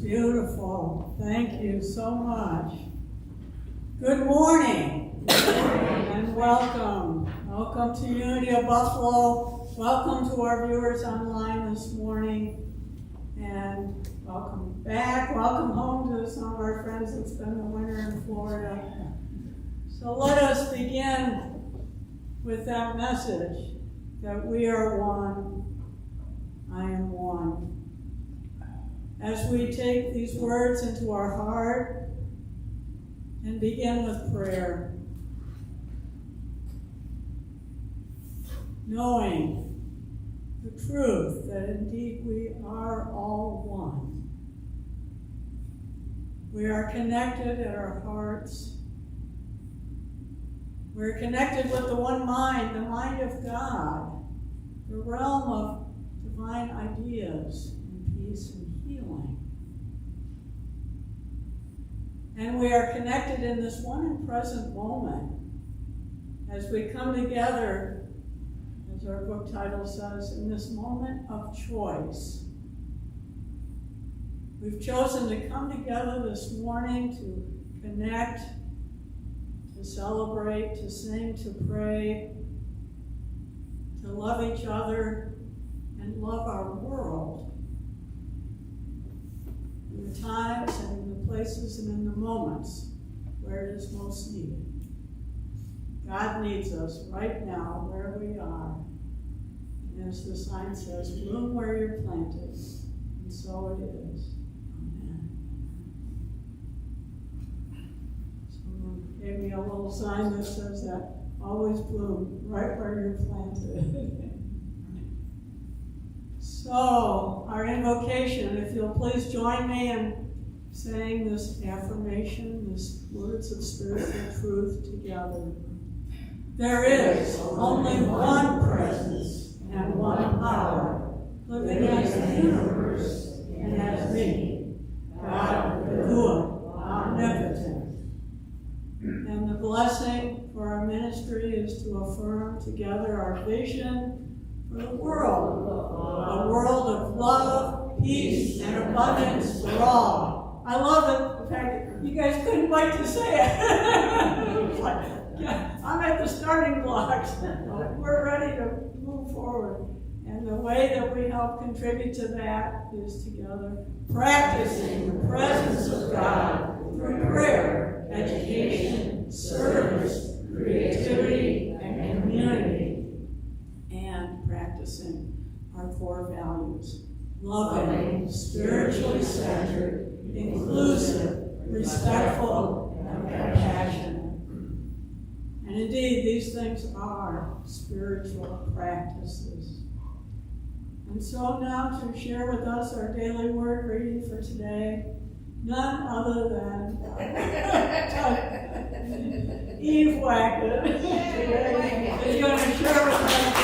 Beautiful. Thank you so much. Good morning. And welcome. Welcome to Unity of Buffalo. Welcome to our viewers online this morning. And welcome back. Welcome home to some of our friends that spend the winter in Florida. So let us begin with that message that we are one. I am one. As we take these words into our heart and begin with prayer, knowing the truth that indeed we are all one. We are connected at our hearts. We're connected with the one mind, the mind of God, the realm of divine ideas and peace and healing. And we are connected in this one and present moment as we come together, as our book title says, in this moment of choice. We've chosen to come together this morning to connect, to celebrate, to sing, to pray, to love each other and love our world. In the times and in the places and in the moments where it is most needed. God needs us right now where we are. And as the sign says, bloom where you're planted. And so it is. Amen. Someone gave me a little sign that says that always bloom right where you're planted. So, our invocation, if you'll please join me in saying this affirmation, these words of spiritual truth together. There is only one presence and one power, living as the universe and as me, God the good, omnipotent. And the blessing for our ministry is to affirm together our vision for the world, a world of love, peace, and abundance for all. I love it, the fact that you guys couldn't wait to say it. It's like, yeah, I'm at the starting blocks. We're ready to move forward. And the way that we help contribute to that is together practicing the presence of God through prayer, education, service, creativity, and community. And practicing our core values. Loving, spiritually centered, inclusive, respectful, and compassionate. And indeed, these things are spiritual practices. And so now to share with us our daily word reading for today, none other than Eve Wackett is going to share with us.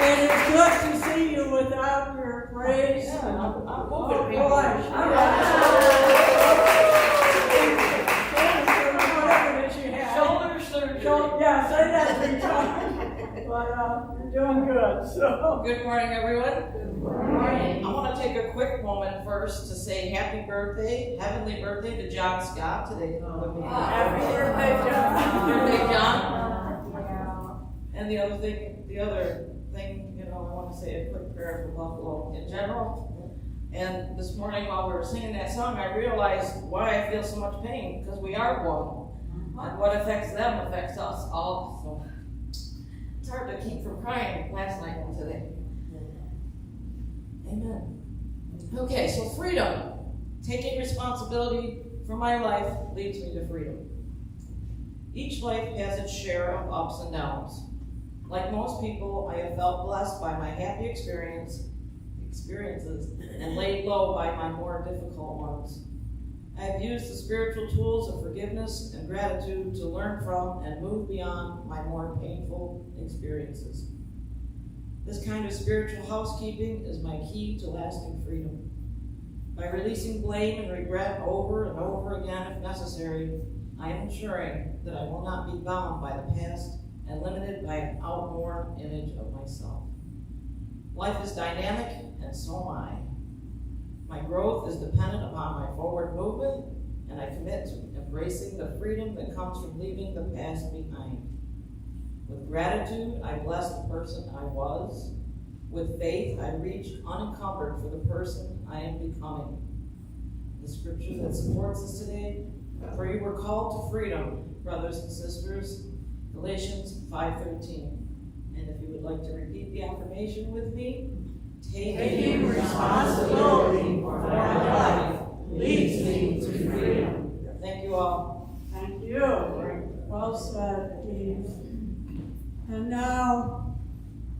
And it is good to see you without your braids. Yeah, I'm moving. Yeah, say that 3 times. But you're doing good. So. Good morning, everyone. Good morning. I want to take a quick moment first to say happy birthday, heavenly birthday to John Scott today. Happy birthday, John. Happy birthday, John. And the other thing, I want to say a quick prayer for Buffalo in general. And this morning while we were singing that song, I realized why I feel so much pain, because we are one. And what affects them affects us all. So it's hard to keep from crying last night and today. Amen. Okay, so freedom. Taking responsibility for my life leads me to freedom. Each life has its share of ups and downs. Like most people, I have felt blessed by my happy experiences and laid low by my more difficult ones. I have used the spiritual tools of forgiveness and gratitude to learn from and move beyond my more painful experiences. This kind of spiritual housekeeping is my key to lasting freedom. By releasing blame and regret over and over again if necessary, I am ensuring that I will not be bound by the past and limited by an outworn image of myself. Life is dynamic, and so am I. My growth is dependent upon my forward movement, and I commit to embracing the freedom that comes from leaving the past behind. With gratitude, I bless the person I was. With faith, I reach unencumbered for the person I am becoming. The scripture that supports us today: for you were called to freedom, brothers and sisters, Galatians 5:13. And if you would like to repeat the affirmation with me, taking responsibility for my life leads me to freedom. Thank you all. Thank you. Well said, Eve. And now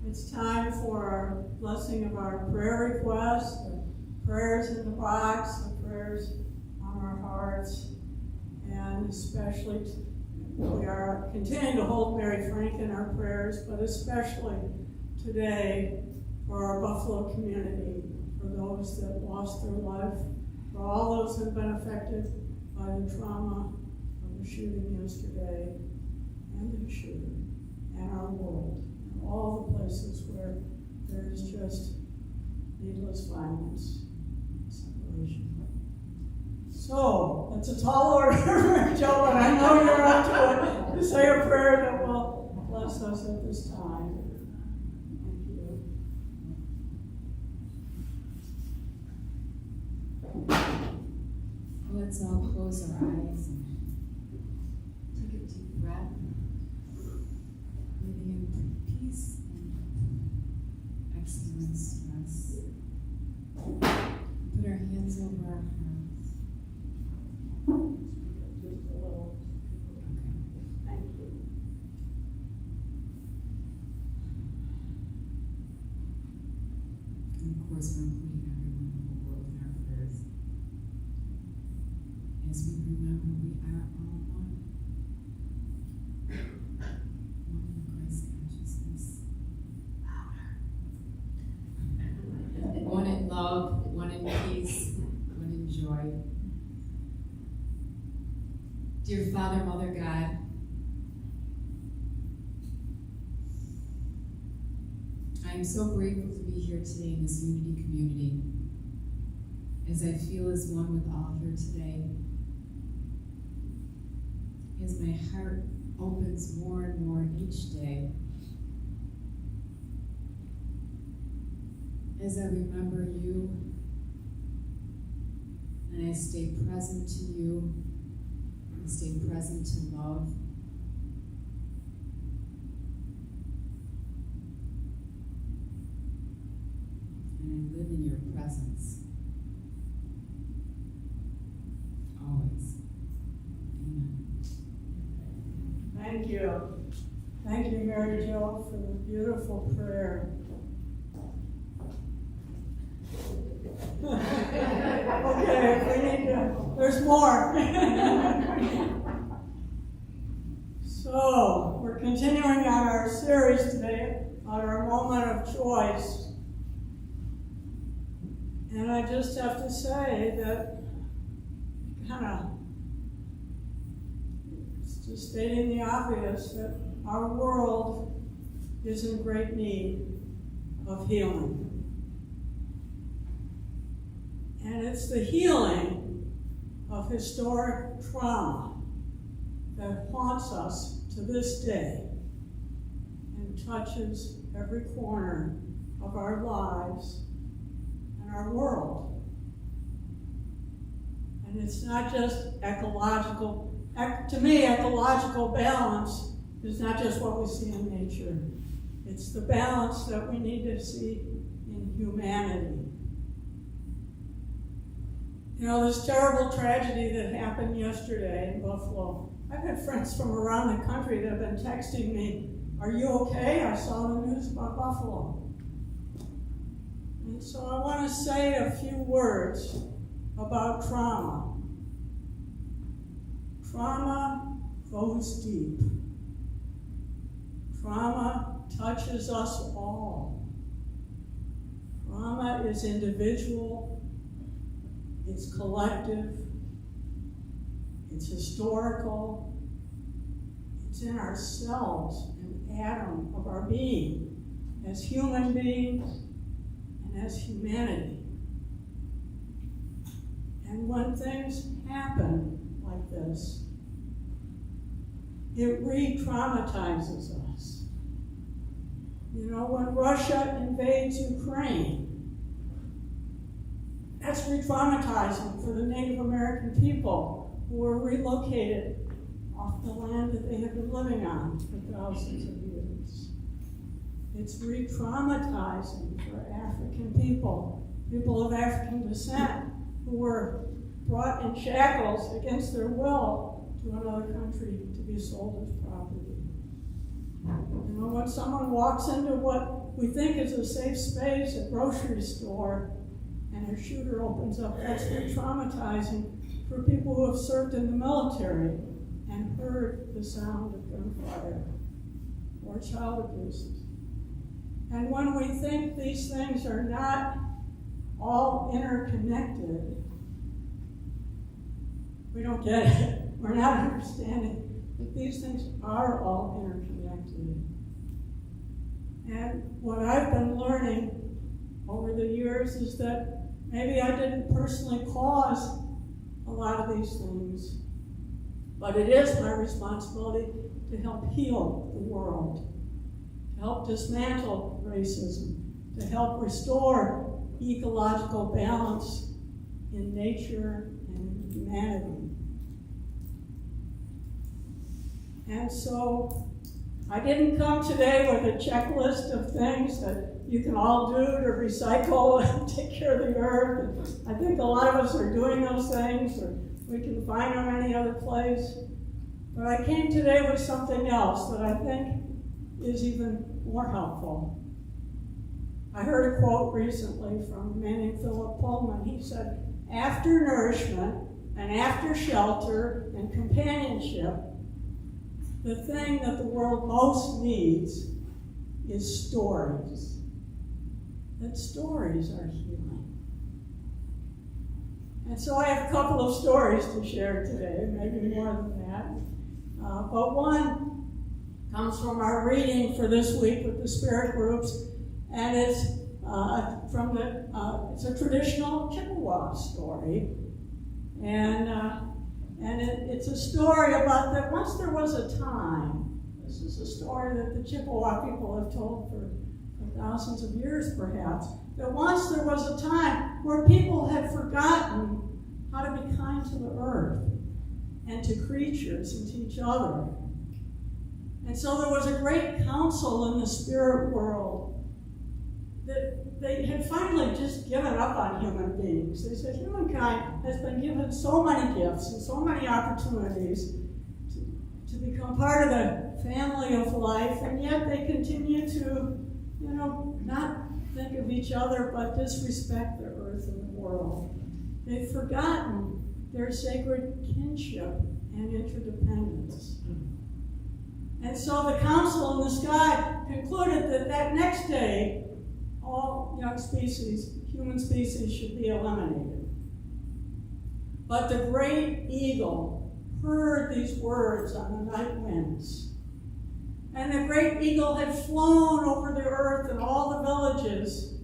it's time for our blessing of our prayer requests, the prayers in the box, the prayers on our hearts, and especially we are continuing to hold Mary Frank in our prayers, but especially today for our Buffalo community, for those that lost their life, for all those that have been affected by the trauma of the shooting yesterday, and the shooting, and our world, and all the places where there is just needless violence and separation. So, it's a tall order, Joe, and I know you're up to it, to say a prayer that will bless us at this time. Thank you. Let's all close our eyes and take a deep breath, breathing in peace and exhaling stress. Put our hands over our hearts. Just a little. Thank you. And of course, we're including everyone in the world in our prayers. As we remember, we are all one. One in Christ consciousness. One in love, one in peace, one in joy. Dear Father, Mother, God, I am so grateful to be here today in this unity community, as I feel as one with all here today. As my heart opens more and more each day, as I remember you, and I stay present to you, and stay present to love. And I live in your presence. Always. Amen. Thank you. Thank you, Mary Jo, for the beautiful prayer. Okay, we need to, there's more. So, we're continuing on our series today on our moment of choice. And I just have to say that it's just stating the obvious that our world is in great need of healing. And it's the healing of historic trauma that haunts us to this day and touches every corner of our lives and our world. And it's not just ecological. To me, ecological balance is not just what we see in nature. It's the balance that we need to see in humanity. You know, this terrible tragedy that happened yesterday in Buffalo. I've had friends from around the country that have been texting me, "Are you okay? I saw the news about Buffalo." And so I want to say a few words about trauma. Trauma goes deep. Trauma touches us all. Trauma is individual. It's collective, it's historical, it's in ourselves, an atom of our being, as human beings and as humanity. And when things happen like this, it re-traumatizes us. You know, when Russia invades Ukraine, that's re-traumatizing for the Native American people who were relocated off the land that they had been living on for thousands of years. It's re-traumatizing for African people, people of African descent, who were brought in shackles against their will to another country to be sold as property. You know, when someone walks into what we think is a safe space, a grocery store, and a shooter opens up, that's re-traumatizing for people who have served in the military and heard the sound of gunfire or child abuses. And when we think these things are not all interconnected, we don't get it. We're not understanding that these things are all interconnected. And what I've been learning over the years is that maybe I didn't personally cause a lot of these things, but it is my responsibility to help heal the world, to help dismantle racism, to help restore ecological balance in nature and in humanity. And so I didn't come today with a checklist of things that you can all do to recycle and take care of the earth. I think a lot of us are doing those things, or we can find them any other place. But I came today with something else that I think is even more helpful. I heard a quote recently from a man named Philip Pullman. He said, "After nourishment and after shelter and companionship, the thing that the world most needs is stories. That stories are healing." And so I have a couple of stories to share today, maybe more than that. But one comes from our reading for this week with the spirit groups, and it's it's a traditional Chippewa story, and it's a story about that once there was a time. This is a story that the Chippewa people have told for thousands of years, perhaps. That once there was a time where people had forgotten how to be kind to the earth and to creatures and to each other. And so there was a great council in the spirit world that they had finally just given up on human beings. They said, humankind has been given so many gifts and so many opportunities to become part of the family of life, and yet they continue to, not think of each other, but disrespect the earth and the world. They've forgotten their sacred kinship and interdependence. And so the council in the sky concluded that next day, all human species should be eliminated. But the great eagle heard these words on the night winds. And the great eagle had flown over the earth and all the villages.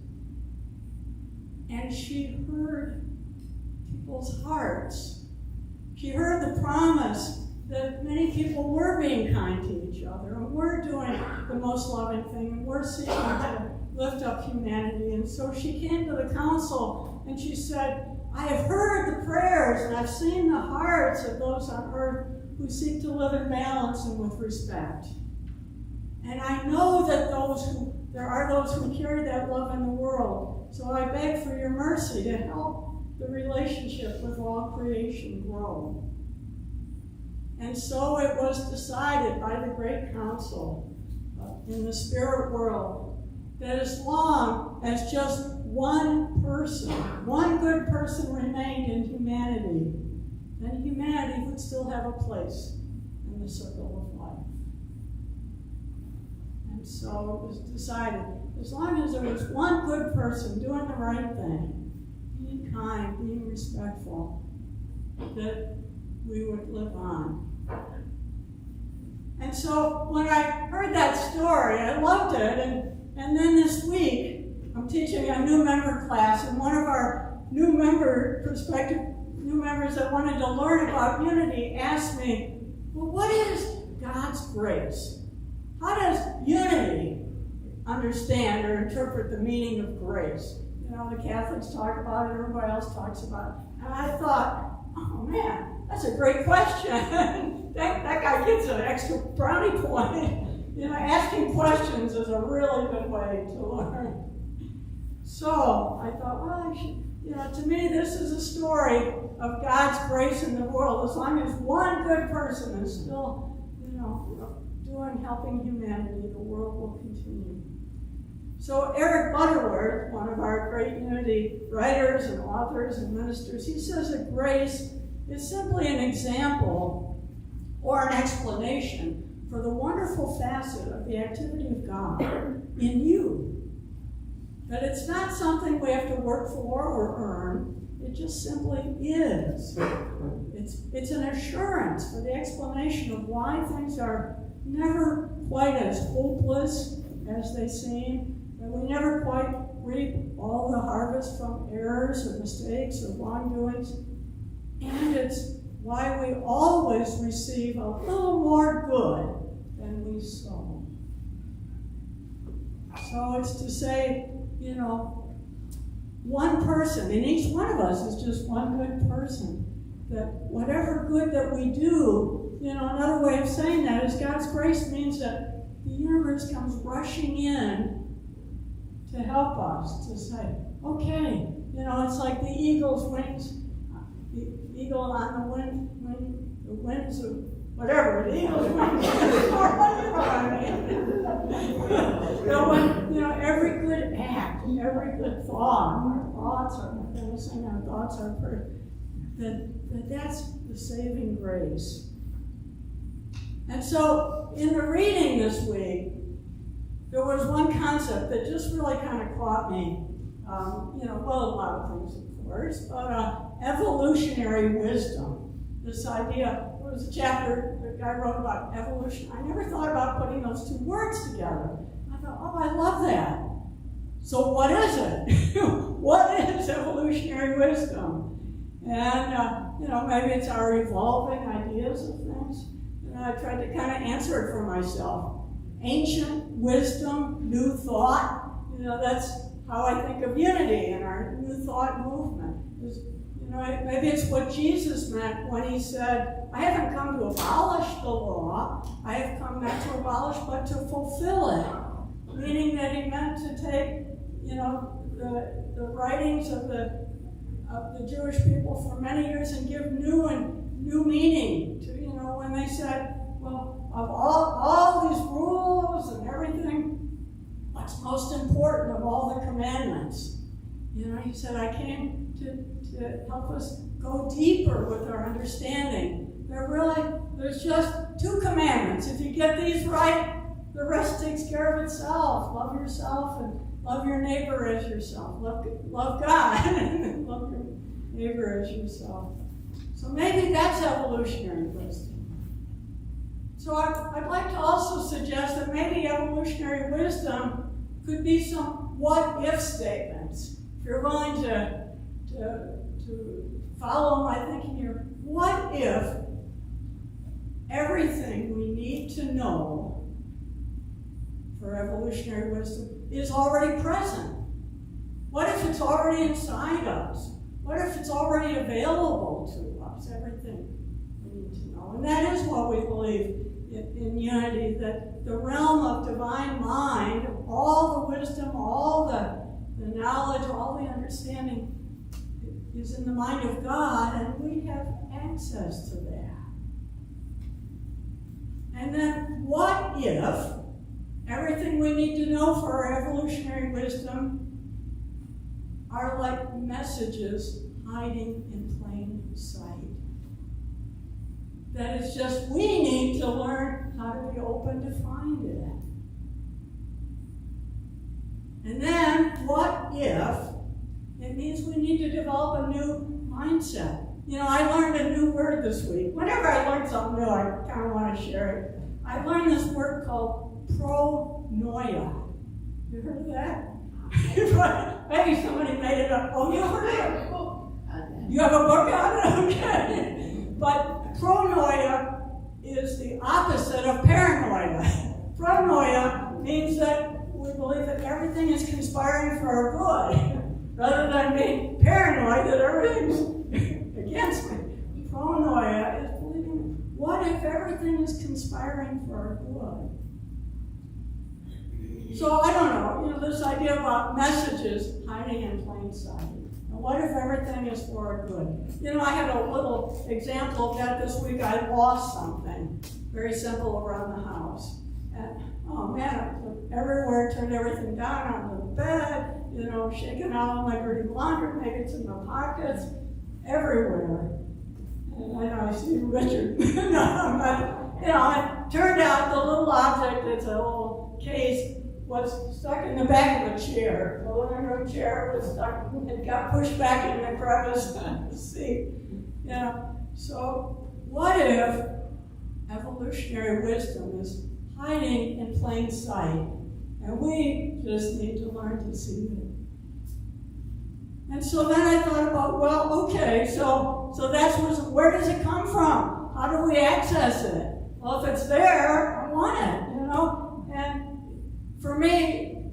And she heard people's hearts. She heard the promise that many people were being kind to each other and were doing the most loving thing and were seeking to lift up humanity. And so she came to the council and she said, "I have heard the prayers and I've seen the hearts of those on earth who seek to live in balance and with respect. And I know that there are those who carry that love in the world. So I beg for your mercy to help the relationship with all creation grow." And so it was decided by the great council in the spirit world that as long as just one good person remained in humanity, then humanity would still have a place in the circle of life. And so it was decided, as long as there was one good person doing the right thing, being kind, being respectful, that we would live on. And so when I heard that story, I loved it. And then this week, I'm teaching a new member class, and one of our new member prospective new members that wanted to learn about unity asked me, well, what is God's grace? How does unity understand or interpret the meaning of grace? You know, the Catholics talk about it, everybody else talks about it. And I thought, oh man, that's a great question. that guy gets an extra brownie point. You know, asking questions is a really good way to learn. So I thought, well, to me, this is a story of God's grace in the world. As long as one good person is still, helping humanity, the world will continue. So Eric Butterworth, one of our great unity writers and authors and ministers, he says that grace is simply an example or an explanation for the wonderful facet of the activity of God in you. That it's not something we have to work for or earn, it just simply is. It's an assurance for the explanation of why things are never quite as hopeless as they seem, that we never quite reap all the harvest from errors or mistakes or wrongdoings, and it's why we always receive a little more good than we sow. So it's to say, one person, and each one of us is just one good person, that whatever good that we do, another way of saying that is God's grace means that the universe comes rushing in to help us, to say, okay, it's like the eagle's wings, the eagle on the winds of whatever, the eagle's wings. Every good act, every good thought, our thoughts are perfect, that's the saving grace. And so, in the reading this week, there was one concept that just really kind of caught me. A lot of things, of course, but evolutionary wisdom. This idea, there was a chapter the guy wrote about evolution. I never thought about putting those two words together. I thought, oh, I love that. So what is it? What is evolutionary wisdom? And, maybe it's our evolving ideas of things. I tried to kind of answer it for myself. Ancient wisdom, new thought. That's how I think of unity and our new thought movement. Maybe it's what Jesus meant when he said, I haven't come to abolish the law. I have come not to abolish, but to fulfill it. Meaning that he meant to take, the writings of the Jewish people for many years and give new meaning to, when they said, well, of all these rules and everything, what's most important of all the commandments? He said, I came to help us go deeper with our understanding. There's just two commandments. If you get these right, the rest takes care of itself. Love yourself and love your neighbor as yourself. Love God and love your neighbor as yourself. So maybe that's evolutionary wisdom. So I'd like to also suggest that maybe evolutionary wisdom could be some what-if statements. If you're willing to follow my thinking here, what if everything we need to know for evolutionary wisdom is already present? What if it's already inside us? What if it's already available to us, everything we need to know? And that is what we believe in unity, that the realm of divine mind, all the wisdom, all the knowledge, all the understanding is in the mind of God, and we have access to that. And then what if everything we need to know for our evolutionary wisdom are like messages hiding in plain sight? That it's just we need to learn how to be open to find it. And then, what if it means we need to develop a new mindset? I learned a new word this week. Whenever I learn something new, I kind of want to share it. I learned this word called pronoia. You heard of that? Maybe somebody made it up. Oh, you heard of it? You have a book on it? Okay. But pronoia is the opposite of paranoia. Pronoia means that we believe that everything is conspiring for our good, rather than being paranoid that everything's against me. Pronoia is believing, what if everything is conspiring for our good? So I don't know, this idea about messages hiding in plain sight. And what if everything is for our good? I had a little example of that this week. I lost something very simple around the house. And oh man, I looked everywhere, turned everything down on the bed, shaking out all my dirty laundry, maybe it's in my pockets, everywhere. And I know I see Richard. No, but, it turned out the little object, it's a little case, was stuck in the back of a chair. The living room chair was stuck, it got pushed back in the crevice of the seat. So what if evolutionary wisdom is hiding in plain sight, and we just need to learn to see it? And so then I thought about, well, okay, so that's where does it come from? How do we access it? Well, if it's there, I want it, And for me,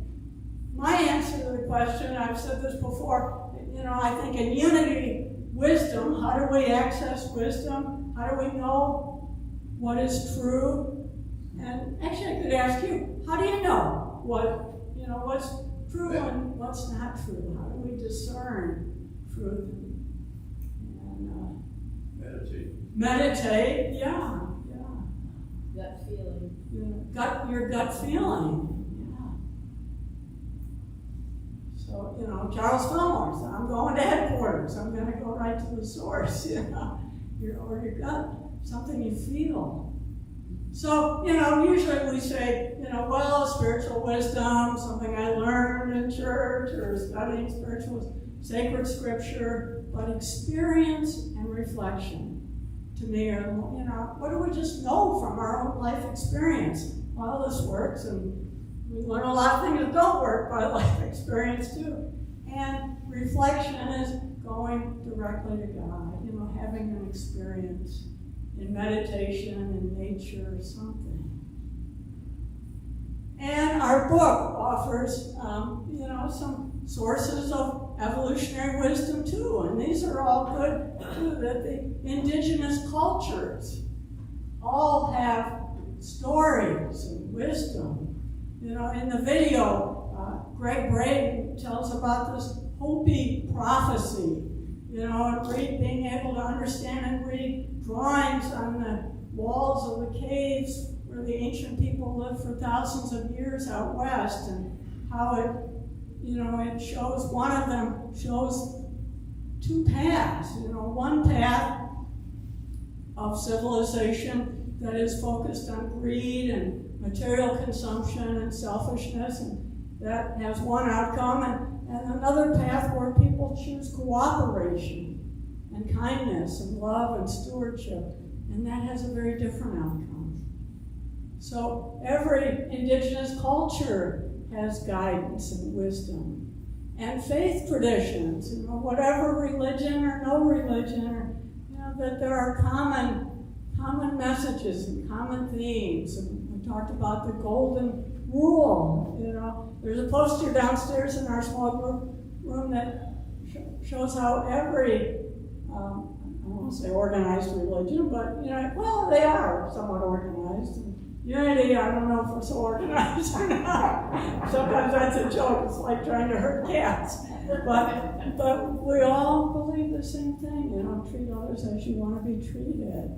my answer to the question, I've said this before, I think in unity, wisdom, how do we access wisdom? How do we know what is true? And actually, I could ask you, how do you know what's true and what's not true? How do we discern truth? And meditate, yeah. Gut feeling. Your gut feeling. So, Charles Fillmore said, I'm going to headquarters. I'm going to go right to the source, or your gut, something you feel. So, usually we say, well, spiritual wisdom, something I learned in church or studying sacred scripture, but experience and reflection to me are, what do we just know from our own life experience? Well, this works, and we learn a lot of things that don't work by life experience too. And reflection is going directly to God, having an experience in meditation, in nature, or something. And our book offers, some sources of evolutionary wisdom too. And these are all good too, that the indigenous cultures all have stories and wisdom. In the video, Greg Braden tells about this Hopi prophecy, and being able to understand and read drawings on the walls of the caves where the ancient people lived for thousands of years out west, and how it shows, one of them shows two paths. One path of civilization that is focused on greed and material consumption and selfishness, and that has one outcome, and another path where people choose cooperation and kindness and love and stewardship, and that has a very different outcome. So every indigenous culture has guidance and wisdom and faith traditions, whatever religion or no religion, or that there are common messages and common themes. And we talked about the golden rule. There's a poster downstairs in our small room that shows how every, I won't say organized religion, but they are somewhat organized. Unity, I don't know if we're so organized or not. Sometimes that's a joke. It's like trying to herd cats. But we all believe the same thing. Treat others as you want to be treated.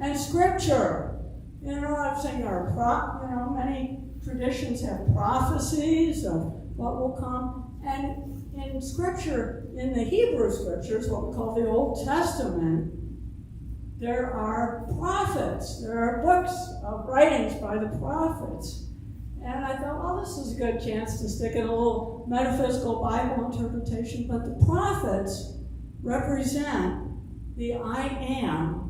And scripture. I've seen many traditions have prophecies of what will come. And in scripture, in the Hebrew scriptures, what we call the Old Testament, there are prophets. There are books of writings by the prophets. And I thought, this is a good chance to stick in a little metaphysical Bible interpretation. But the prophets represent the I am,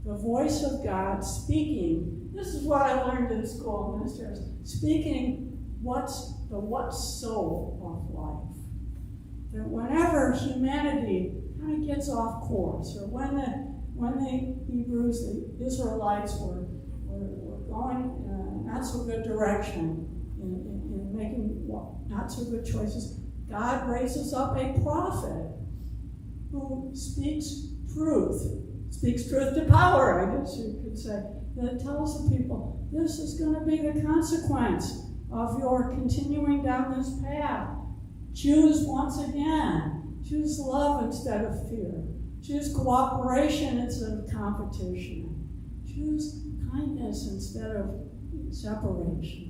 the voice of God speaking. This is what I learned in school, ministers. Speaking what's so of life. That whenever humanity kind of gets off course, or when the Hebrews, the Israelites were going in a not so good direction, in making not so good choices, God raises up a prophet who speaks truth to power, I guess you could say, that tells the people, this is going to be the consequence of your continuing down this path. Choose once again. Choose love instead of fear. Choose cooperation instead of competition. Choose kindness instead of separation.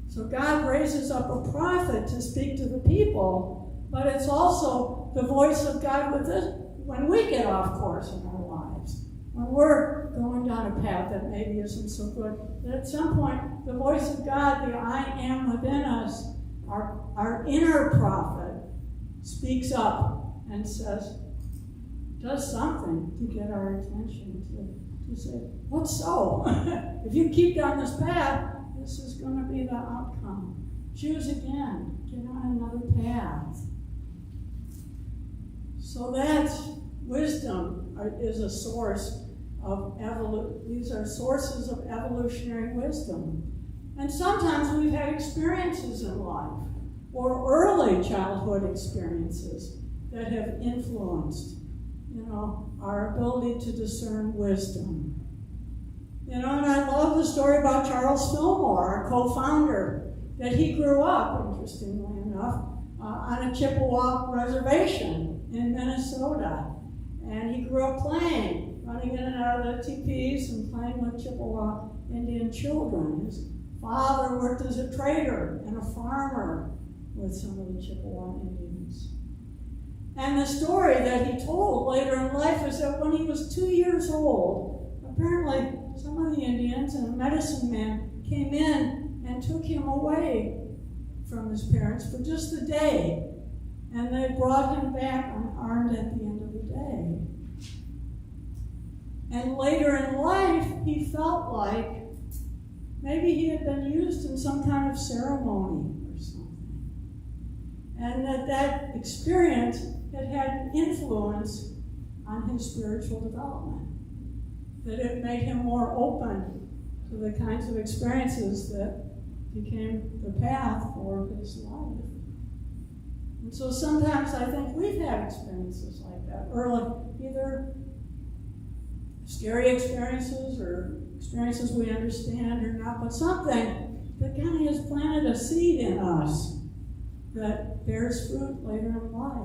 So God raises up a prophet to speak to the people, but it's also the voice of God with us when we get off course in our lives. When we're going down a path that maybe isn't so good, that at some point the voice of God, the I am within us, our inner prophet, speaks up and does something to get our attention, to say, what's so? If you keep down this path, this is going to be the outcome. Choose again. Get on another path. So that wisdom is a source of these are sources of evolutionary wisdom. And sometimes we've had experiences in life, or early childhood experiences, that have influenced, our ability to discern wisdom. And I love the story about Charles Fillmore, our co-founder, that he grew up, interestingly enough, on a Chippewa reservation in Minnesota. And he grew up running in and out of the teepees and playing with Chippewa Indian children. His father worked as a trader and a farmer with some of the Chippewa Indians. And the story that he told later in life is that when he was 2 years old, apparently some of the Indians and a medicine man came in and took him away from his parents for just a day. And they brought him back unarmed at the end of the day. And later in life, he felt like maybe he had been used in some kind of ceremony or something. And that experience had an influence on his spiritual development. That it made him more open to the kinds of experiences that became the path for his life. And so sometimes I think we've had experiences like that early, either scary experiences or experiences we understand or not, but something that kind of has planted a seed in us that bears fruit later in life.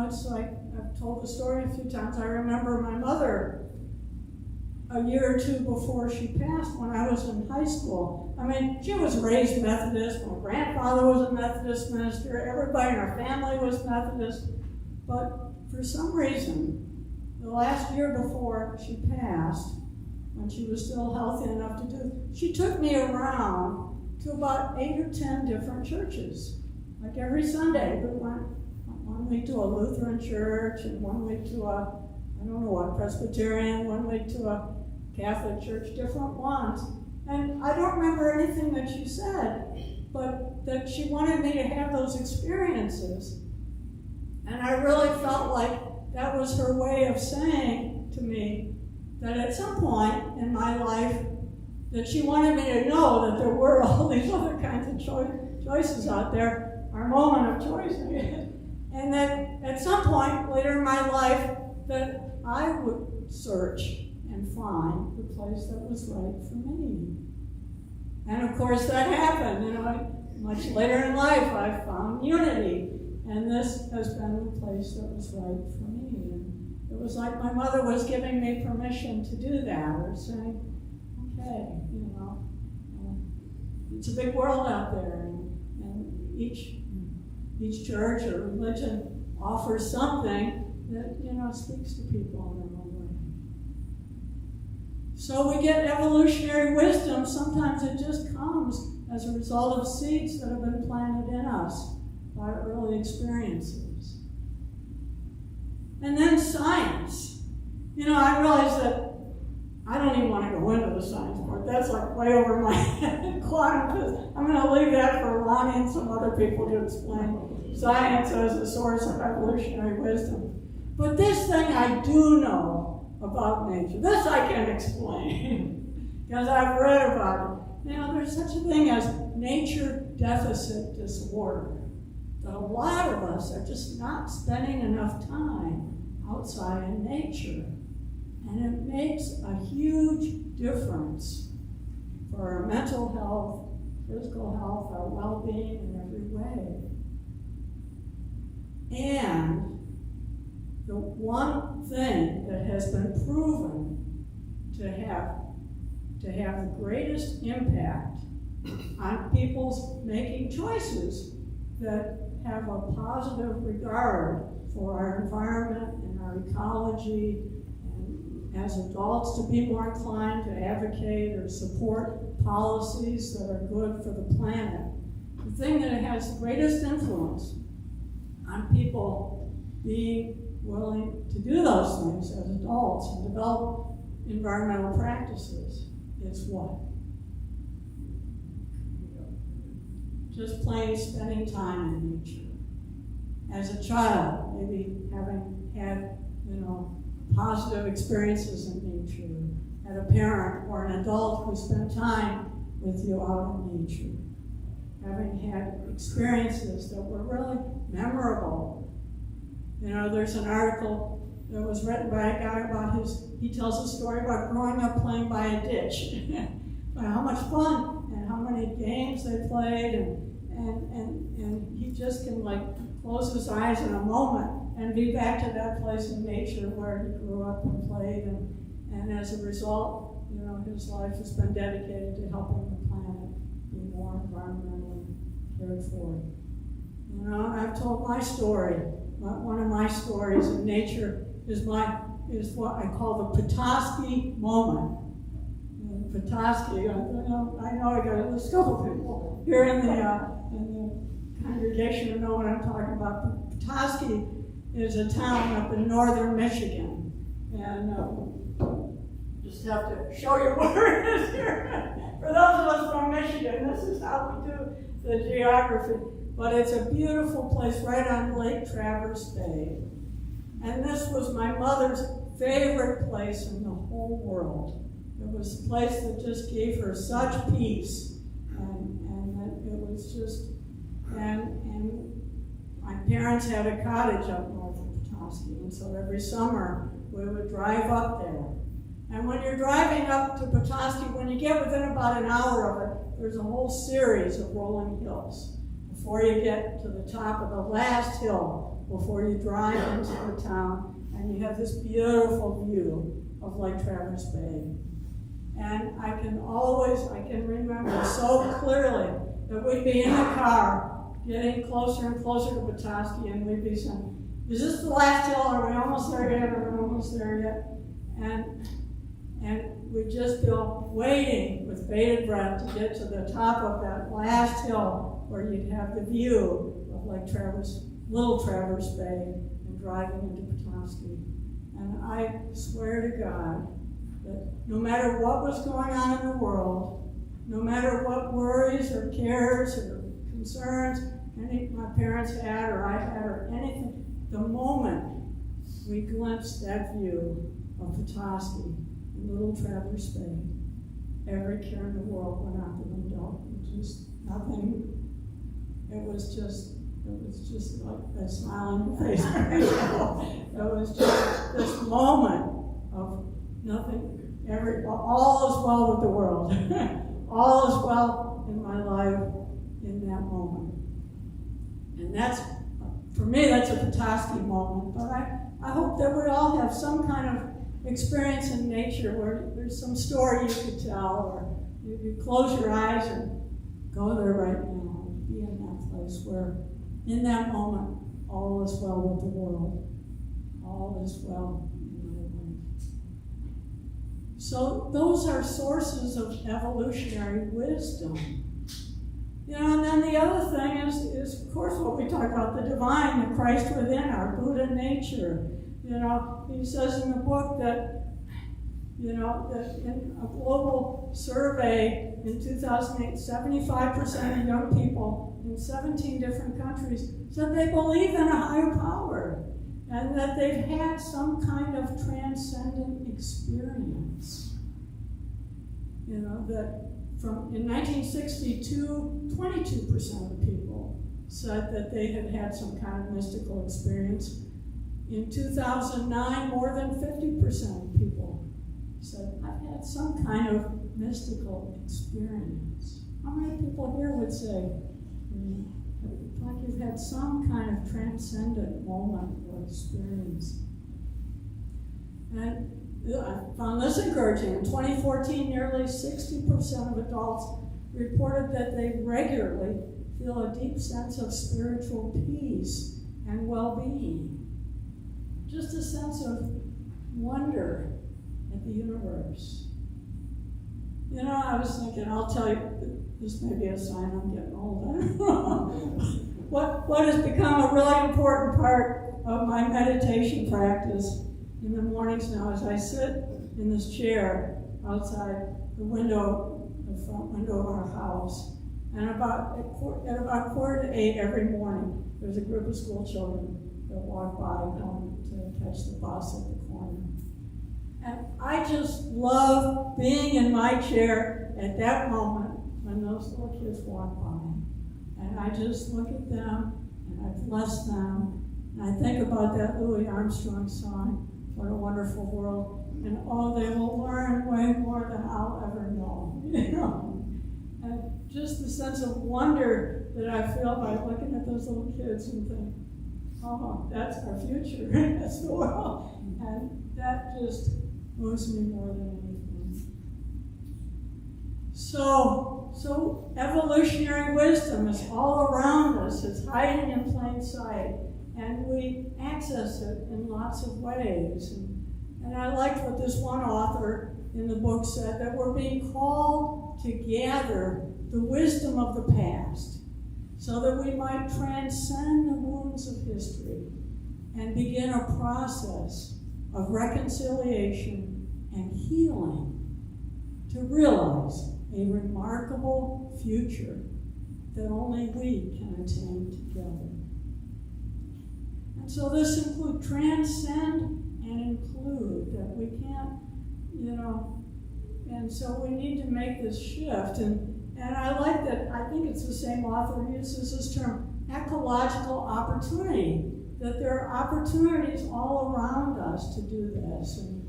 It's like, I've told the story a few times. I remember my mother, a year or two before she passed, when I was in high school. She was raised Methodist. My grandfather was a Methodist minister. Everybody in our family was Methodist. But for some reason, the last year before she passed, when she was still healthy enough to do it, she took me around to about 8 or 10 different churches. Like every Sunday, we went one week to a Lutheran church, and one week to a, Presbyterian, one week to a Catholic church, different ones. And I don't remember anything that she said, but that she wanted me to have those experiences. And I really felt like that was her way of saying to me that at some point in my life, that she wanted me to know that there were all these other kinds of choices out there, our moment of choice. And that at some point later in my life, that I would search and find the place that was right for me. And of course that happened. Much later in life I found unity, and this has been the place that was right for me. And it was like my mother was giving me permission to do that, or saying, okay, it's a big world out there, and each church or religion offers something that speaks to people in their own way. So we get evolutionary wisdom. Sometimes it just comes as a result of seeds that have been planted in us by early experiences. And then science. I realize that I don't even want to go into the science part. That's like way over my head. Quantum physics. I'm going to leave that for Lonnie and some other people to explain science as a source of evolutionary wisdom. But this thing I do know about nature. This I can explain because I've read about it. You know, there's such a thing as nature deficit disorder. That a lot of us are just not spending enough time outside in nature. And it makes a huge difference for our mental health, physical health, our well-being in every way. And the one thing that has been proven to have the greatest impact on people's making choices that have a positive regard for our environment and our ecology, and as adults to be more inclined to advocate or support policies that are good for the planet. The thing that has the greatest influence on people being willing to do those things as adults and develop environmental practices is what? Just plain spending time in nature. As a child, maybe having had, positive experiences in nature, had a parent or an adult who spent time with you out in nature, having had experiences that were really memorable. There's an article that was written by a guy about he tells a story about growing up playing by a ditch, about how much fun and how many games they played, and he just can close his eyes in a moment and be back to that place in nature where he grew up and played, and as a result, his life has been dedicated to helping the planet be more environmentally cared for. I've told my story. One of my stories in nature is what I call the Petoskey moment. Petoskey, I know there's a couple people here in the congregation who know what I'm talking about. Petoskey is a town up in northern Michigan, and just have to show you where it is here. For those of us from Michigan, this is how we do the geography. But it's a beautiful place right on Lake Traverse Bay. And this was my mother's favorite place in the whole world. It was a place that just gave her such peace. And that it was just, and my parents had a cottage up north of Petoskey. And so every summer we would drive up there. And when you're driving up to Petoskey, when you get within about an hour of it, there's a whole series of rolling hills before you get to the top of the last hill, before you drive into the town, and you have this beautiful view of Lake Traverse Bay. And I can remember so clearly that we'd be in the car, getting closer and closer to Petoskey, and we'd be saying, is this the last hill? Are we almost there yet? Are we almost there yet? And we'd just be waiting with bated breath to get to the top of that last hill where you'd have the view of Little Traverse Bay, and driving into Petoskey. And I swear to God that no matter what was going on in the world, no matter what worries or cares or concerns my parents had or I had or anything, the moment we glimpsed that view of Petoskey and Little Traverse Bay, every care in the world went out the window. It was just nothing. It was just like a smile on your face. It was just this moment of nothing. All is well with the world. All is well in my life in that moment. And that's, for me, that's a Petoskey moment. But I hope that we all have some kind of experience in nature where there's some story you could tell, or you could close your eyes and go there right now and be in that place where, in that moment, all is well with the world. All is well in my life. So those are sources of evolutionary wisdom. And then the other thing is of course, what we talk about, the divine, the Christ within, our Buddha nature. He says in the book that, You know, that in a global survey in 2008, 75% of young people in 17 different countries said they believe in a higher power and that they've had some kind of transcendent experience. You know, that in 1962, 22% of the people said that they had had some kind of mystical experience. In 2009, more than 50% of people said, I've had some kind of mystical experience. How many people here would say, like you've had some kind of transcendent moment or experience? And I found this encouraging. In 2014, nearly 60% of adults reported that they regularly feel a deep sense of spiritual peace and well-being. Just a sense of wonder at the universe. You know, I was thinking, I'll tell you, this may be a sign I'm getting older. What has become a really important part of my meditation practice in the mornings now is I sit in this chair outside the window, the front window of our house, and at about 7:45 every morning, there's a group of school children that walk by home to catch the bus at the corner. And I just love being in my chair at that moment when those little kids walk by. And I just look at them, and I bless them, and I think about that Louis Armstrong song, What a Wonderful World, and oh, they will learn way more than I'll ever know, you know. And just the sense of wonder that I feel by looking at those little kids and think, oh, that's our future, that's the world. And that just moves me more than anything. So evolutionary wisdom is all around us. It's hiding in plain sight. And we access it in lots of ways. And I liked what this one author in the book said, that we're being called to gather the wisdom of the past so that we might transcend the wounds of history and begin a process of reconciliation and healing to realize a remarkable future that only we can attain together. And so this includes transcend and include, that we can't, you know, and so we need to make this shift. And I like that, I think it's the same author who uses this term, ecological opportunity, that there are opportunities all around us to do this. And,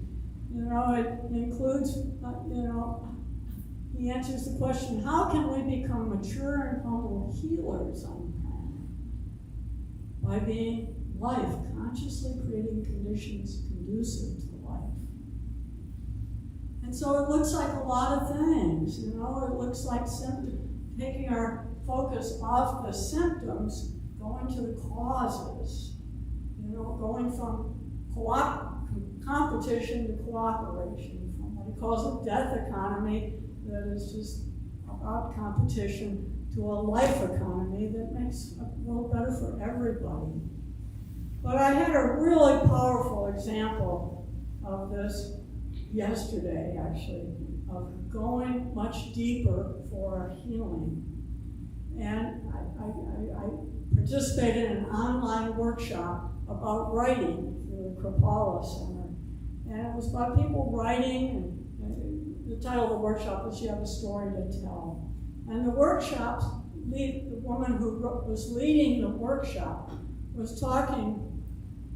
you know, it includes, you know, he answers the question, how can we become mature and humble healers on the planet? By being life, consciously creating conditions conducive to life. And so it looks like a lot of things, you know, it looks like taking our focus off the symptoms, going to the causes, you know, going from competition to cooperation, from what he calls a death economy that is just about competition to a life economy that makes a world better for everybody. But I had a really powerful example of this yesterday, actually, of going much deeper for healing. And I participated in an online workshop about writing through the Kripalu Center. And it was about people writing, and the title of the workshop was You Have a Story to Tell. And the workshops, the woman who was leading the workshop was talking.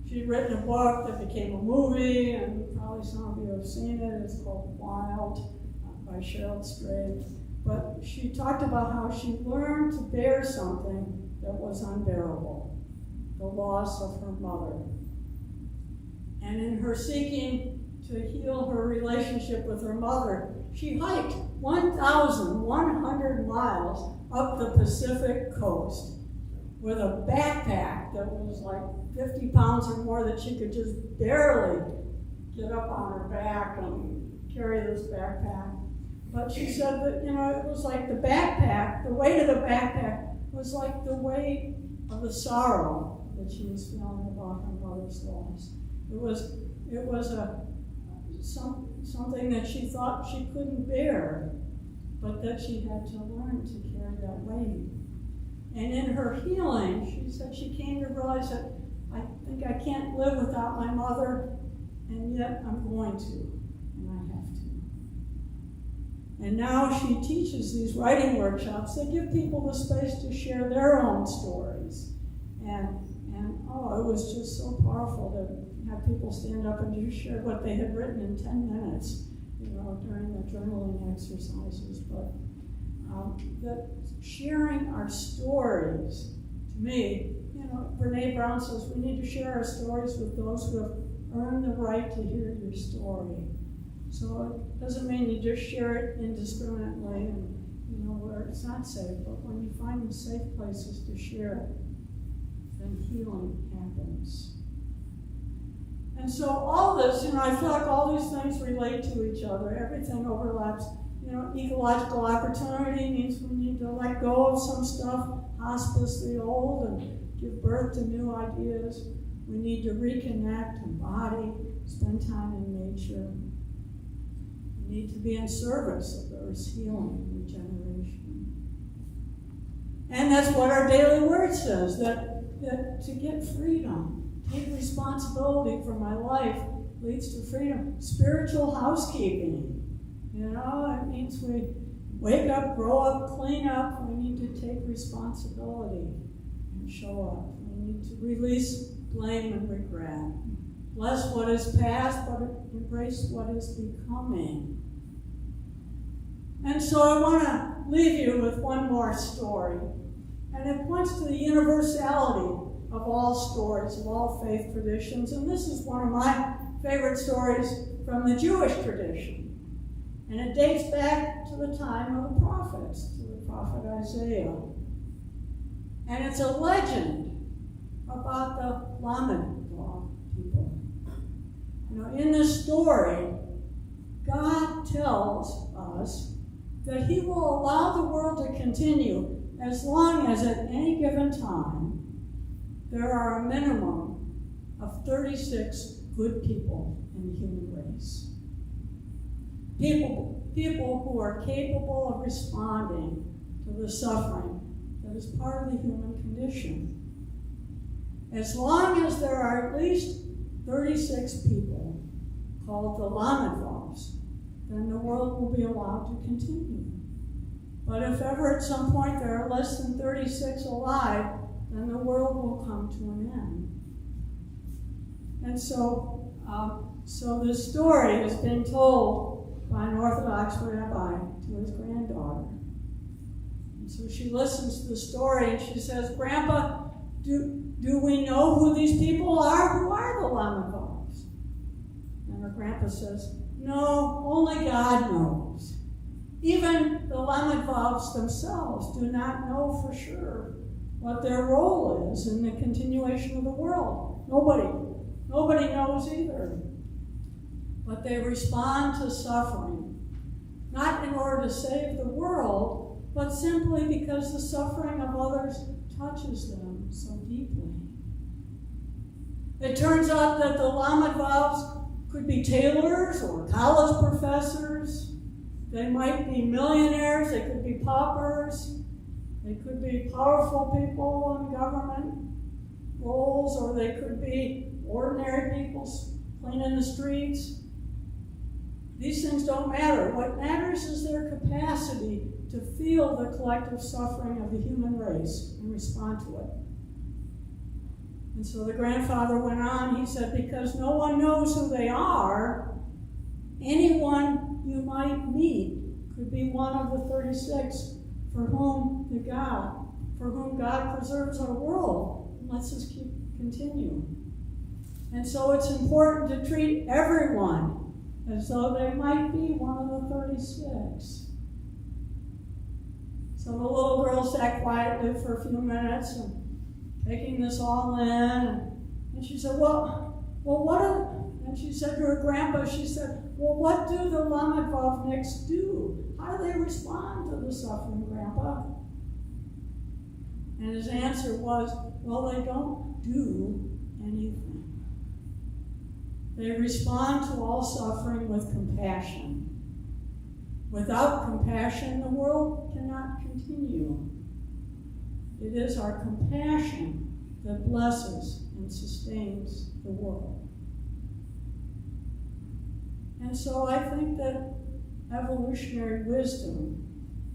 She'd written a book that became a movie, and probably some of you have seen it. It's called Wild by Cheryl Strayed. But she talked about how she learned to bear something that was unbearable, the loss of her mother. And in her seeking to heal her relationship with her mother, she hiked 1,100 miles up the Pacific coast with a backpack that was like 50 pounds or more that she could just barely get up on her back and carry this backpack. But she said that, you know, it was like the backpack, the weight of the backpack was like the weight of the sorrow that she was feeling about her mother's loss. It was something that she thought she couldn't bear, but that she had to learn to carry that weight. And in her healing, she said she came to realize that I think I can't live without my mother, and yet I'm going to, and I have to. And now she teaches these writing workshops that give people the space to share their own stories. And it was just so powerful to have people stand up and just share what they had written in 10 minutes, during the journaling exercises. But that sharing our stories, to me, Brene Brown says we need to share our stories with those who have earned the right to hear your story. So it doesn't mean you just share it indiscriminately and where it's not safe, but when you find the safe places to share it, then healing happens. And so all this, I feel like all these things relate to each other. Everything overlaps. Ecological opportunity means we need to let go of some stuff, hospice the old, and give birth to new ideas. We need to reconnect, embody, spend time in nature. We need to be in service of the Earth's healing and regeneration. And that's what our daily word says, that to get freedom, take responsibility for my life leads to freedom. Spiritual housekeeping. It means we wake up, grow up, clean up. We need to take responsibility and show up. We need to release blame and regret. Bless what is past, but embrace what is becoming. And so I want to leave you with one more story. And it points to the universality of all stories, of all faith traditions. And this is one of my favorite stories from the Jewish tradition. And it dates back to the time of the prophets, to the prophet Isaiah. And it's a legend about the Lamed people. In this story, God tells us that he will allow the world to continue as long as at any given time there are a minimum of 36 good people in the human race. People who are capable of responding to the suffering that is part of the human condition. As long as there are at least 36 people called the Lamedvavs, then the world will be allowed to continue. But if ever at some point there are less than 36 alive, then the world will come to an end. And so this story is being told by an Orthodox rabbi to his granddaughter. And so she listens to the story and she says, Grandpa, do we know who these people are? Who are the Lamedvavs? And her grandpa says, no, only God knows. Even the Lamedvavs themselves do not know for sure what their role is in the continuation of the world. Nobody knows either. But they respond to suffering, not in order to save the world, but simply because the suffering of others touches them so deeply. It turns out that the Lamedvavs could be tailors or college professors. They might be millionaires, they could be paupers, they could be powerful people in government roles, or they could be ordinary people cleaning the streets. These things don't matter. What matters is their capacity to feel the collective suffering of the human race and respond to it. And so the grandfather went on, he said, because no one knows who they are, anyone you might meet could be one of the 36 for whom God preserves our world and lets us continue. And so it's important to treat everyone as though they might be one of the 36. So the little girl sat quietly for a few minutes and taking this all in. And she said, well, what are... And she said to her grandpa, she said, well, what do the Lamedvavniks do? How do they respond to the suffering, Grandpa? And his answer was, well, they don't do anything. They respond to all suffering with compassion. Without compassion, the world cannot continue. It is our compassion that blesses and sustains the world. And so I think that evolutionary wisdom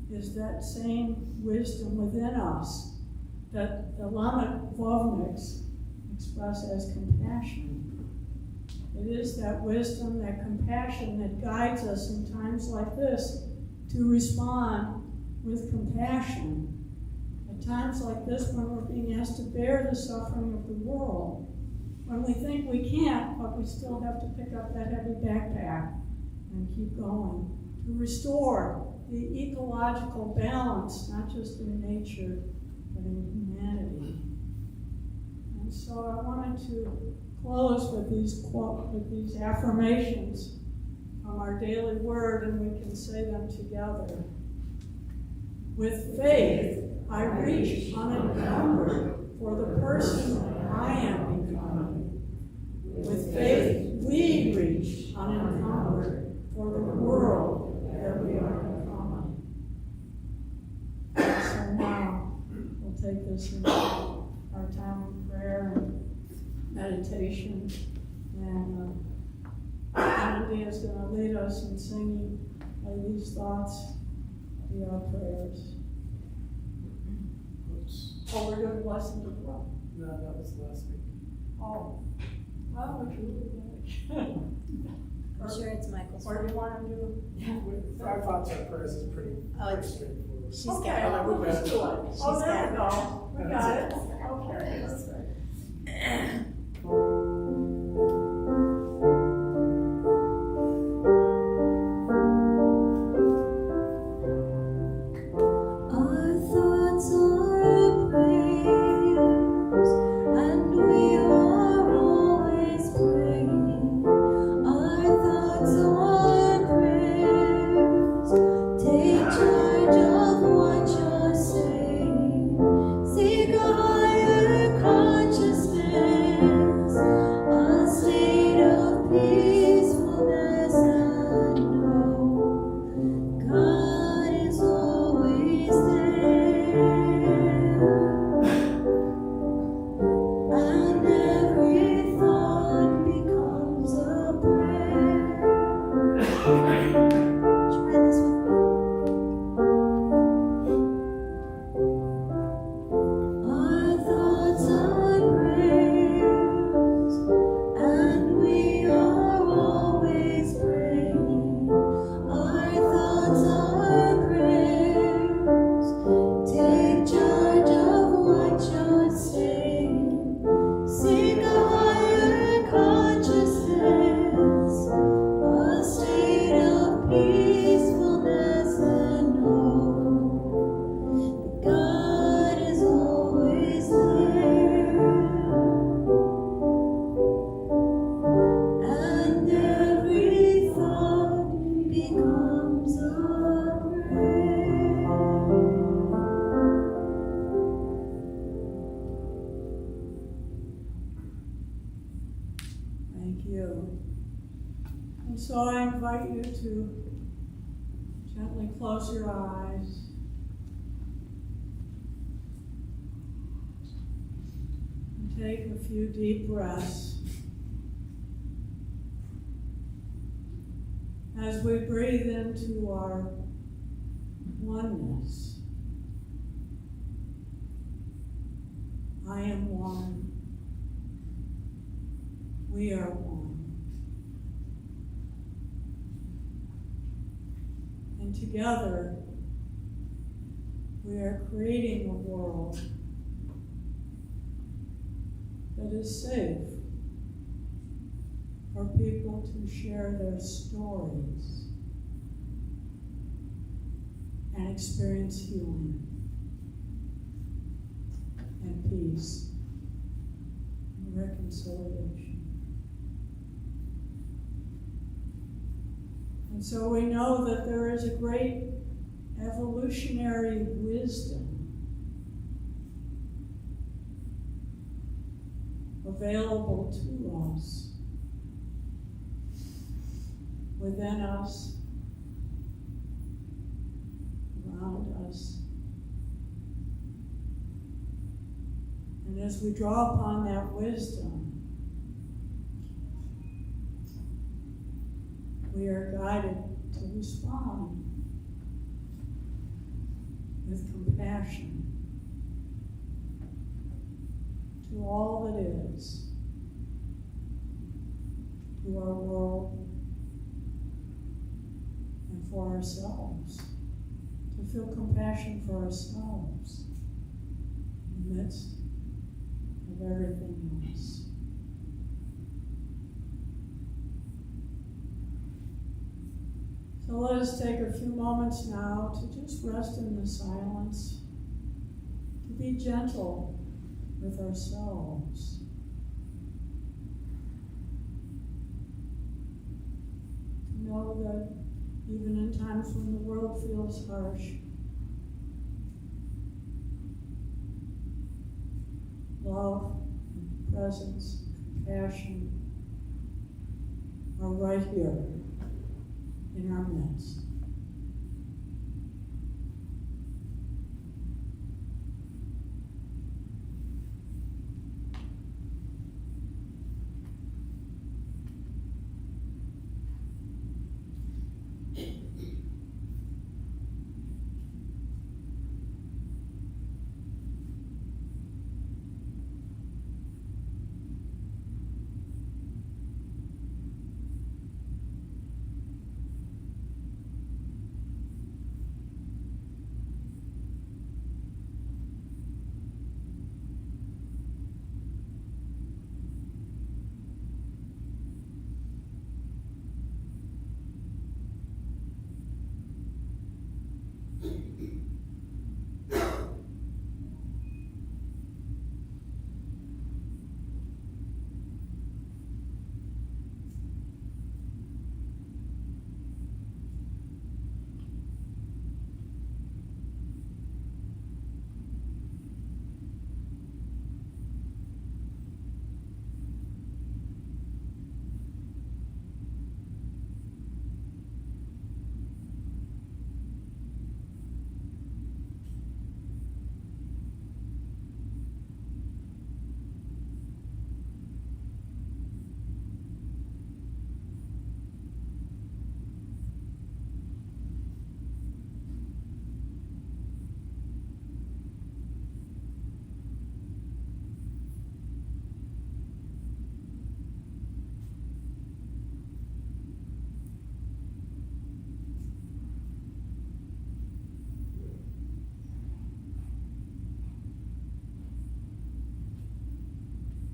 is that same wisdom within us that the Lama Vovniks express as compassion. It is that wisdom, that compassion that guides us in times like this to respond with compassion. At times like this, when we're being asked to bear the suffering of the world, when we think we can't, but we still have to pick up that heavy backpack and keep going, to restore the ecological balance, not just in nature, but in humanity. And so I wanted to close with these affirmations from our daily word, and we can say them together. With faith, I reach unencumbered for the person I am becoming. With faith, we reach unencumbered for the world that we are becoming. So now, we'll take this into our time of prayer and meditation, and Ahnandhi is going to lead us in singing these thoughts be our prayers. Oh, we're doing blessing as well. No, that was last week. Oh, well, we can I'm sure it's Michael's. Or do you want to do? Our thoughts and prayers is pretty it's- straightforward. She's Okay, got it. we'll just do it. Oh, She's there we got go. We got it. Okay. Our thoughts are prayers, and we are always praying. Our thoughts are prayers. Take charge of what you're saying. Seek a higher consciousness, a state of peacefulness, and know God is always there. And every thought becomes a prayer. Try this with me. Our thoughts are prayers, and we are always praying. Our thoughts are prayers. Take charge of what you're saying. Seek a higher consciousness, a state of peacefulness, and know God is always there. And every thought becomes a prayer. Thank you. And so I invite you to gently close your eyes. And take a few deep breaths. As we breathe into our oneness. I am one. We are one. And together, we are creating a world that is safe for people to share their stories and experience healing and peace and reconciliation. And so we know that there is a great evolutionary wisdom available to us within us, around us. And as we draw upon that wisdom, we are guided to respond with compassion to all that is, to our world, and for ourselves, to feel compassion for ourselves in the midst of everything else. So let us take a few moments now to just rest in the silence, to be gentle with ourselves. To know that even in times when the world feels harsh, love, presence, compassion are right here in our midst.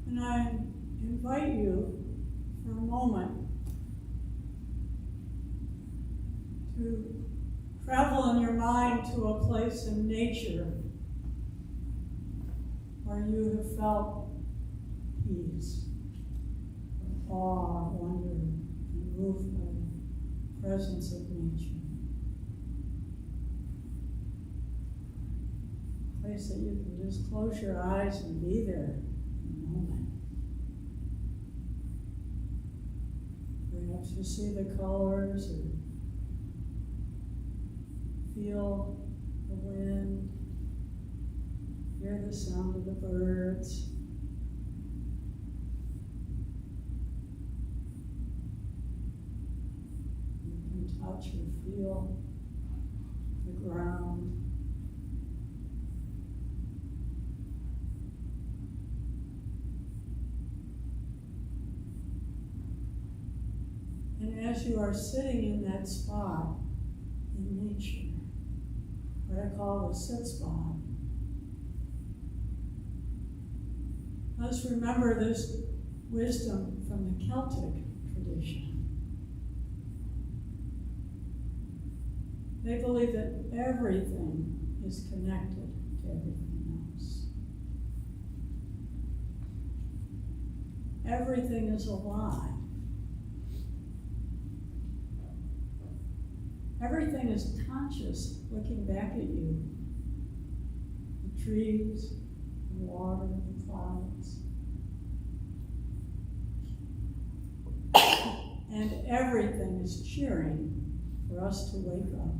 And I invite you for a moment to travel in your mind to a place in nature where you have felt peace, awe, wonder, and moved by the presence of nature. A place that you can just close your eyes and be there in a moment. Perhaps you see the colors or feel the wind, hear the sound of the birds. You can touch or feel the ground. And as you are sitting in that spot in nature, what I call the sit spot, let's remember this wisdom from the Celtic tradition. They believe that everything is connected to everything else. Everything is alive. Everything is conscious, looking back at you. The trees, the water, the clouds. and everything is cheering for us to wake up.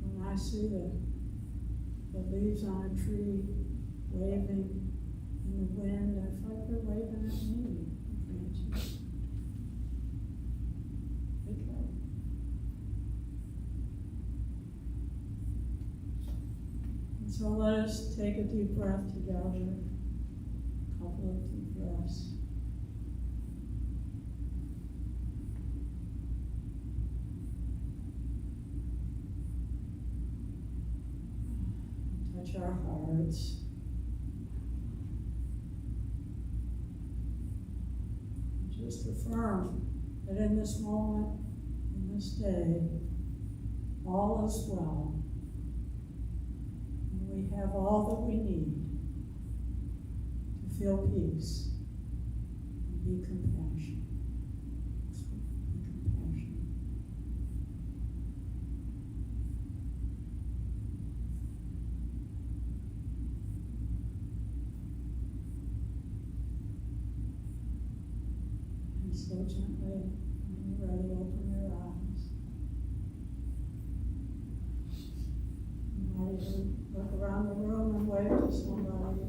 When I see the leaves on a tree waving in the wind, I feel like they're waving at me, the branches. Wake up. And so let us take a deep breath together, a couple of deep breaths. Touch our hearts. Just affirm that in this moment, in this day, all is well. And we have all that we need to feel peace and be compassionate. Be compassionate. And so gently, when you're ready, open your eyes. You might even look around the room and wave to somebody.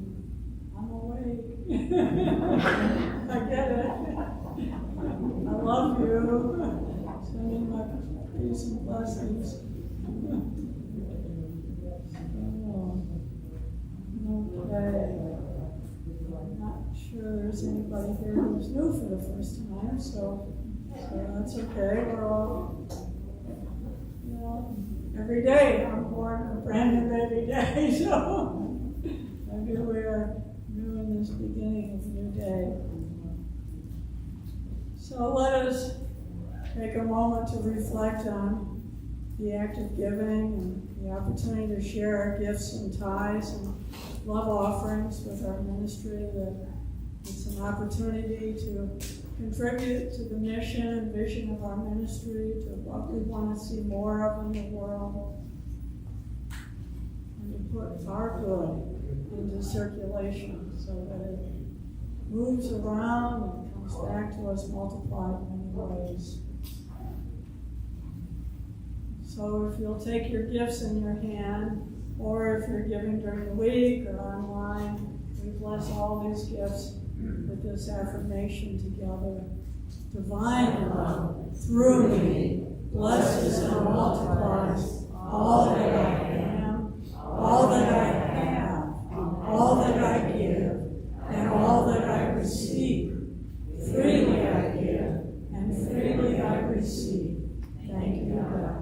I'm awake. I get it. I love you. Sending my peace and blessings. Okay. I'm not sure there's anybody here who's new for the first time, so that's okay. We're all, every day I'm born a brand new baby day, so maybe we are new in this beginning of a new day. So let us take a moment to reflect on the act of giving and the opportunity to share our gifts and tithes and love offerings with our ministry. That it's an opportunity to contribute to the mission and vision of our ministry, to what we want to see more of in the world, and to put our good into circulation so that it moves around and comes back to us multiplied in many ways. So if you'll take your gifts in your hand, or if you're giving during the week or online, we bless all these gifts with this affirmation together. Divine love through me blesses and multiplies all that I am, all that I have, all that I give, and all that I receive. Freely I give, and freely I receive. Thank you, God.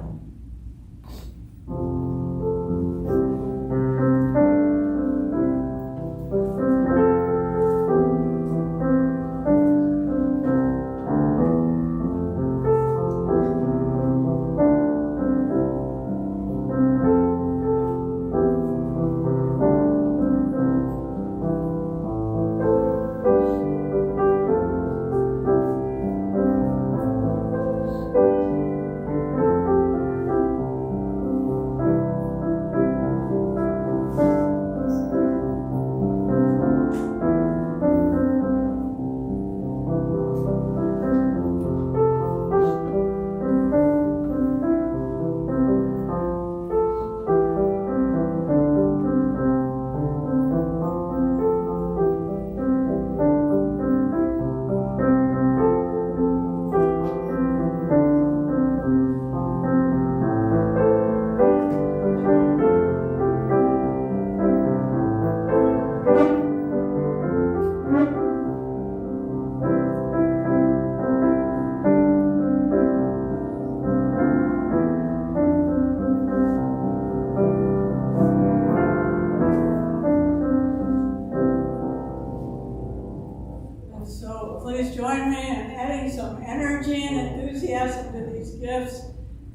Please join me in adding some energy and enthusiasm to these gifts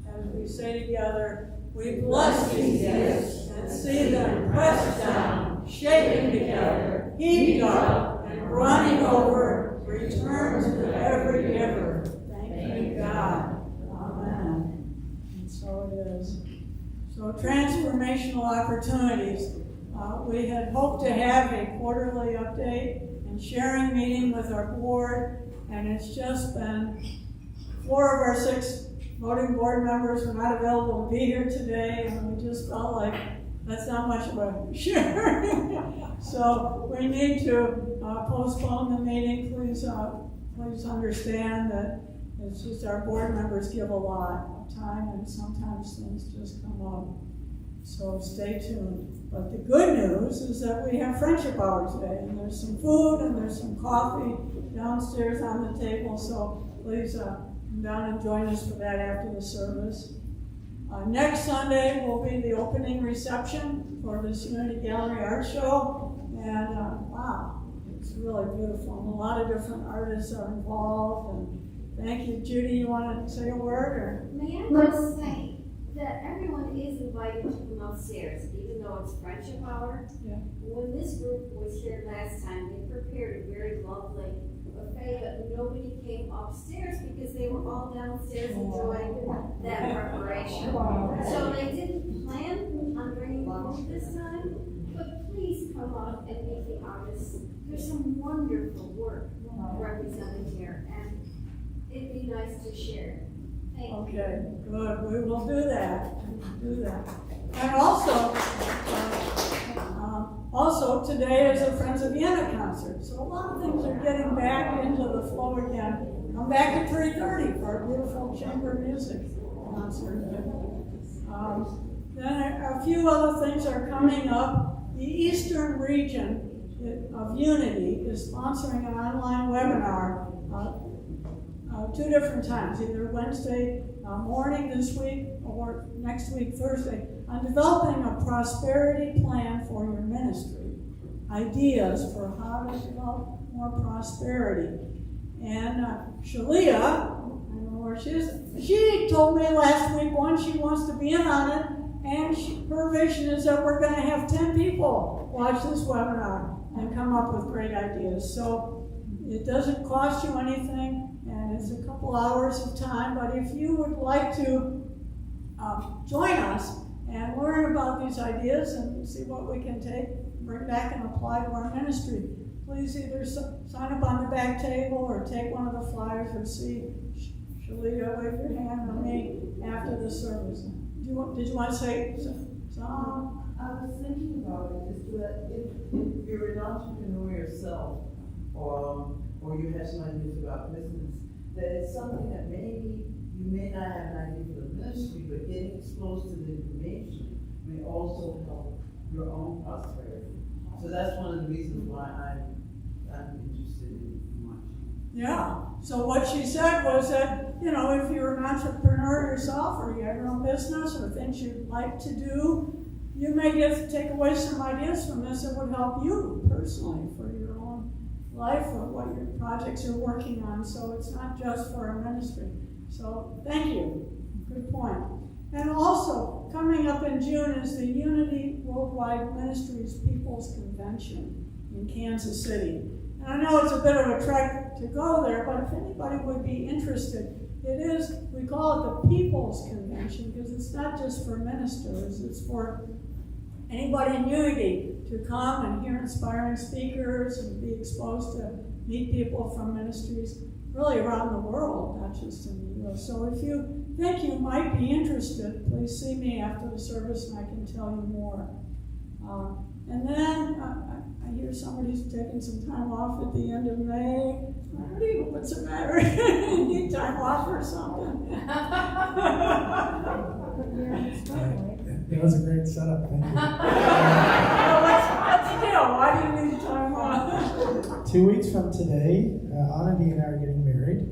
as we say together, we bless these gifts and see them pressed down, shaken together, heaped up, and running over, return to every giver. Thank you, God. Amen. And so it is. So Transformational Opportunities. We had hoped to have a quarterly update and sharing meeting with our board, and it's just been 4 of our 6 voting board members were not available to be here today, and we just felt like that's not much of a sharing. So we need to postpone the meeting. Please understand that it's just our board members give a lot of time, and sometimes things just come up. So stay tuned. But the good news is that we have friendship hour today, and there's some food and there's some coffee downstairs on the table. So please come down and join us for that after the service. Next Sunday will be the opening reception for this Unity Gallery Art Show, and wow, it's really beautiful. And a lot of different artists are involved. And thank you, Judy. You want to say a word? Or? May I just say that everyone is invited to come upstairs, even though it's friendship hour. Yeah. When this group was here last time, they prepared a very lovely buffet, but nobody came upstairs because they were all downstairs enjoying that preparation. So they didn't plan on bringing food this time, but please come up and meet the artists. There's some wonderful work represented here, and it'd be nice to share. Thank you. Okay, good. We will do that. And also today is a Friends of Vienna concert. So a lot of things are getting back into the flow again. Come back at 3:30 for a beautiful chamber music concert. Then a few other things are coming up. The Eastern region of Unity is sponsoring an online webinar 2 different times, either Wednesday morning this week or next week, Thursday, on developing a prosperity plan for your ministry. Ideas for how to develop more prosperity. And Shalia, I don't know where she is, she told me last week she wants to be in on it, and her vision is that we're going to have 10 people watch this webinar and come up with great ideas. So it doesn't cost you anything. And it's a couple hours of time, but if you would like to join us and learn about these ideas and see what we can bring back and apply to our ministry, please either sign up on the back table or take one of the flyers or see Shalia, wave your hand on me after the service. Did you want to say something? I was thinking about it, is that if you're an entrepreneur yourself, or you have some ideas about business, that it's something that maybe you may not have an idea for the ministry, but getting exposed to the information may also help your own prosperity. So that's one of the reasons why I'm interested in watching. Yeah. So what she said was that, if you're an entrepreneur yourself or you have your own business or things you'd like to do, you may take away some ideas from this that would help you personally for your own life or what your projects you're working on. So it's not just for our ministry. So thank you. Good point. And also, coming up in June is the Unity Worldwide Ministries People's Convention in Kansas City. And I know it's a bit of a trek to go there, but if anybody would be interested, we call it the People's Convention because it's not just for ministers, it's for anybody in Unity to come and hear inspiring speakers and be exposed to meet people from ministries really around the world, not just in the U.S. So if you think you might be interested, please see me after the service and I can tell you more. And then I hear somebody's taking some time off at the end of May. What's the matter? You need time off or something? That was a great setup. Thank you. What's the deal? Why do you need time off? 2 weeks from today, Ahnandhi and I are getting married.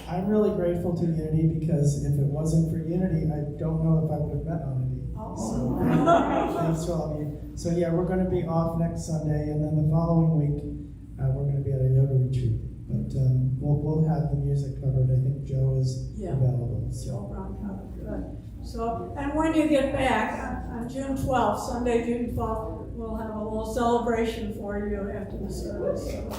I'm really grateful to Unity because if it wasn't for Unity, I don't know if I would have met Ahnandhi. So thanks to all of you. So yeah, we're going to be off next Sunday, and then the following week we're going to be at a yoga retreat. But we'll have the music covered. I think Joe is available. So. Joe Brown covered. Good. So, and when you get back on June 12th, Sunday, June 12th, we'll have a little celebration for you after the service. So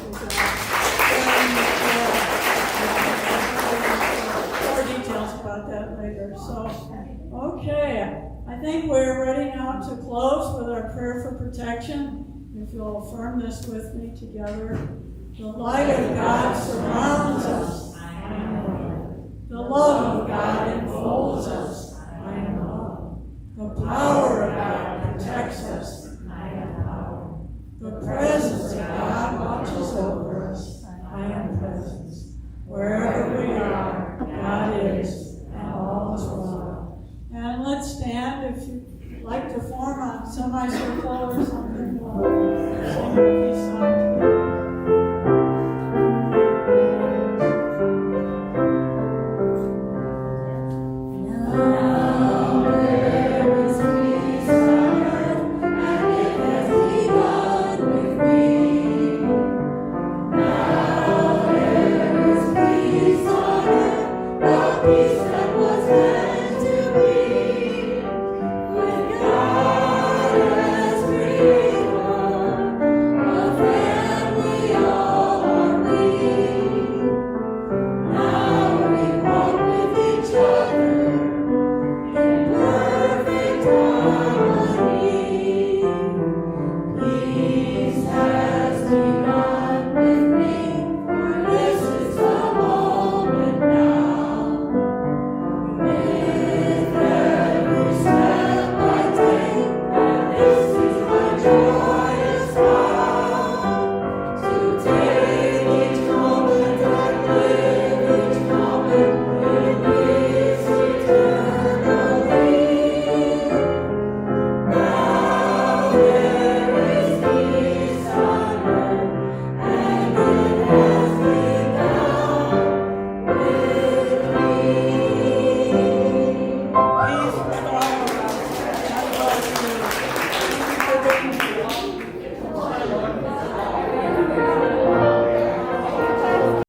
Okay, I think we're ready now to close with our prayer for protection. If you'll affirm this with me together. The light of God surrounds us. I am love. The love of God enfolds us. I am love. The power